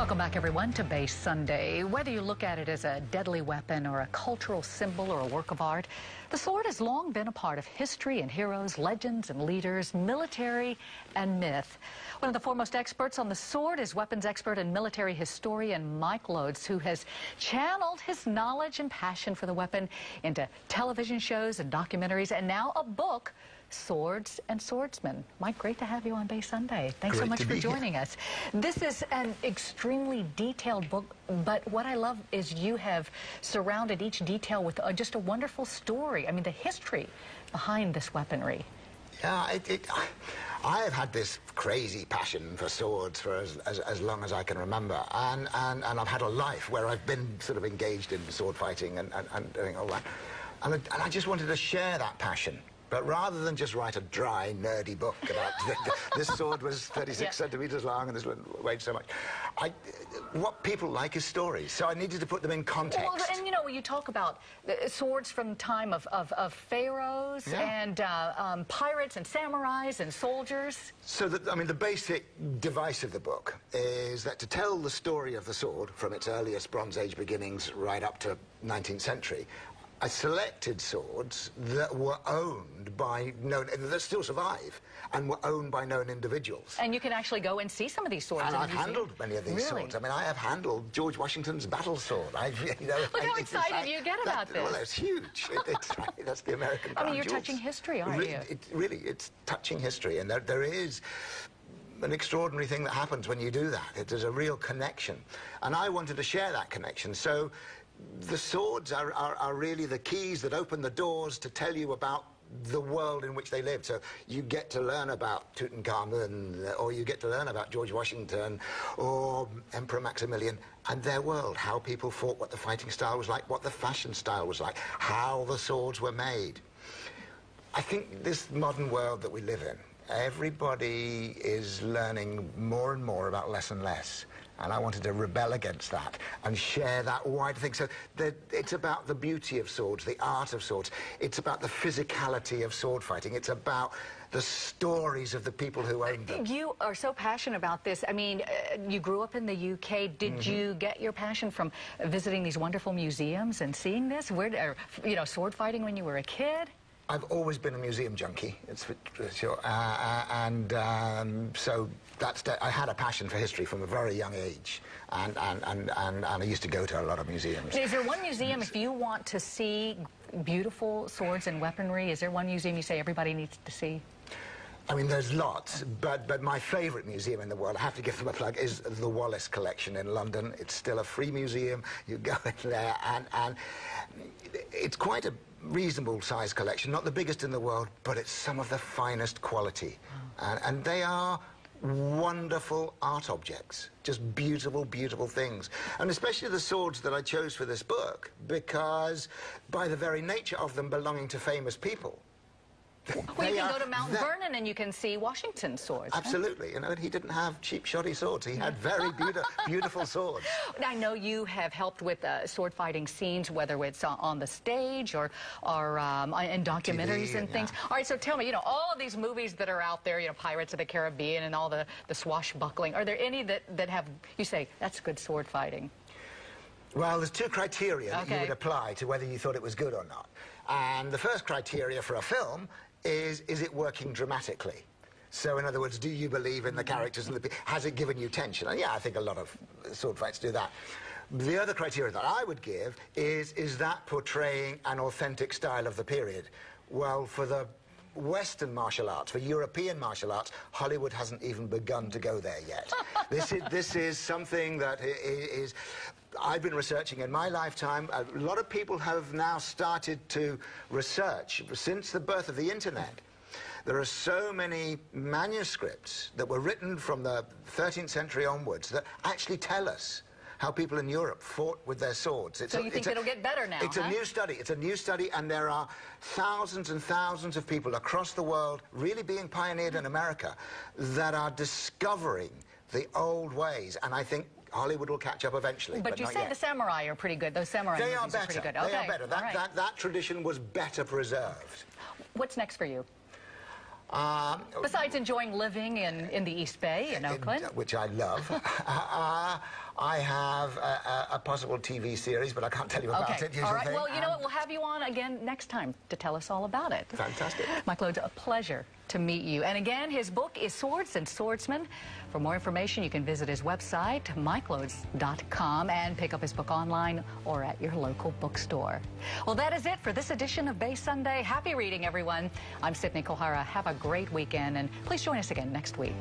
Welcome back, everyone, to Base Sunday. Whether you look at it as a deadly weapon or a cultural symbol or a work of art, the sword has long been a part of history and heroes, legends and leaders, military and myth. One of the foremost experts on the sword is weapons expert and military historian Mike Lodes, who has channeled his knowledge and passion for the weapon into television shows and documentaries, and now a book, Swords and Swordsmen. Mike, great to have you on Base Sunday. Thanks so much for joining us. This is an extremely detailed book, but what I love is you have surrounded each detail with just a wonderful story. I mean, the history behind this weaponry. Yeah, I have had this crazy passion for swords for as long as I can remember, and I've had a life where I've been sort of engaged in sword fighting and doing all that, and I just wanted to share that passion. But rather than just write a dry, nerdy book about this sword was 36 centimeters long and this one weighed so much, what people like is stories. So I needed to put them in context. Well, and you know, you talk about swords from the time of pharaohs and pirates and samurais and soldiers. So, I mean, the basic device of the book is that to tell the story of the sword from its earliest Bronze Age beginnings right up to 19th century, I selected swords that were owned by that still survive and were owned by known individuals. And you can actually go and see some of these swords. And I've handled many of these swords. I mean, I have handled George Washington's battle sword. Look how excited you get about this. Well, it's huge. It's right. That's the American crown I mean, you're jewels. touching history, aren't you? It's touching history, and there is an extraordinary thing that happens when you do that. There's a real connection, and I wanted to share that connection. So the swords are really the keys that open the doors to tell you about the world in which they lived. So you get to learn about Tutankhamun, or you get to learn about George Washington or Emperor Maximilian and their world, how people fought, what the fighting style was like, what the fashion style was like, how the swords were made. I think this modern world that we live in, everybody is learning more and more about less and less. And I wanted to rebel against that and share that wide thing. So it's about the beauty of swords, the art of swords. It's about the physicality of sword fighting. It's about the stories of the people who owned them. You are so passionate about this. I mean, you grew up in the UK. Did you get your passion from visiting these wonderful museums and seeing this? You know, sword fighting when you were a kid? I've always been a museum junkie, it's for sure, so I had a passion for history from a very young age, and I used to go to a lot of museums. Is there one museum, if you want to see beautiful swords and weaponry, is there one museum you say everybody needs to see? I mean, there's lots, but my favourite museum in the world, I have to give them a plug, is the Wallace Collection in London. It's still a free museum. You go in there, and it's quite a reasonable size collection, not the biggest in the world, but it's some of the finest quality. And they are wonderful art objects, just beautiful, beautiful things. And especially the swords that I chose for this book, because by the very nature of them belonging to famous people, well, you can go to Mount Vernon and you can see Washington's swords. Absolutely. Huh? You know, he didn't have cheap, shoddy swords. He had very beautiful swords. I know you have helped with sword fighting scenes, whether it's on the stage or in documentaries and things. All right, so tell me, you know, all of these movies that are out there, you know, Pirates of the Caribbean and all the swashbuckling, are there any that have, you say, that's good sword fighting? Well, there's two criteria that you would apply to whether you thought it was good or not. And the first criteria for a film is it working dramatically? So, in other words, do you believe in the characters and has it given you tension? And yeah, I think a lot of sword fights do that. The other criteria that I would give is that portraying an authentic style of the period? Well, for the Western martial arts, for European martial arts, Hollywood hasn't even begun to go there yet. This is something that is I've been researching in my lifetime. A lot of people have now started to research since the birth of the internet. There are so many manuscripts that were written from the 13th century onwards that actually tell us how people in Europe fought with their swords. So you think it'll get better now, It's a new study. It's a new study, and there are thousands and thousands of people across the world really being pioneered in America that are discovering the old ways, and I think Hollywood will catch up eventually. But you said the samurai are pretty good. Those samurai movies are pretty good. They are better. That tradition was better preserved. What's next for you? Besides enjoying living in the East Bay in Oakland, which I love, I have a possible TV series, but I can't tell you about it. All right. Well, you know what? We'll have you on again next time to tell us all about it. Fantastic. Michael, it's a pleasure to meet you. And again, his book is Swords and Swordsmen. For more information, you can visit his website, mikelodes.com, and pick up his book online or at your local bookstore. Well, that is it for this edition of Bay Sunday. Happy reading, everyone. I'm Sydnie Kohara. Have a great weekend, and please join us again next week.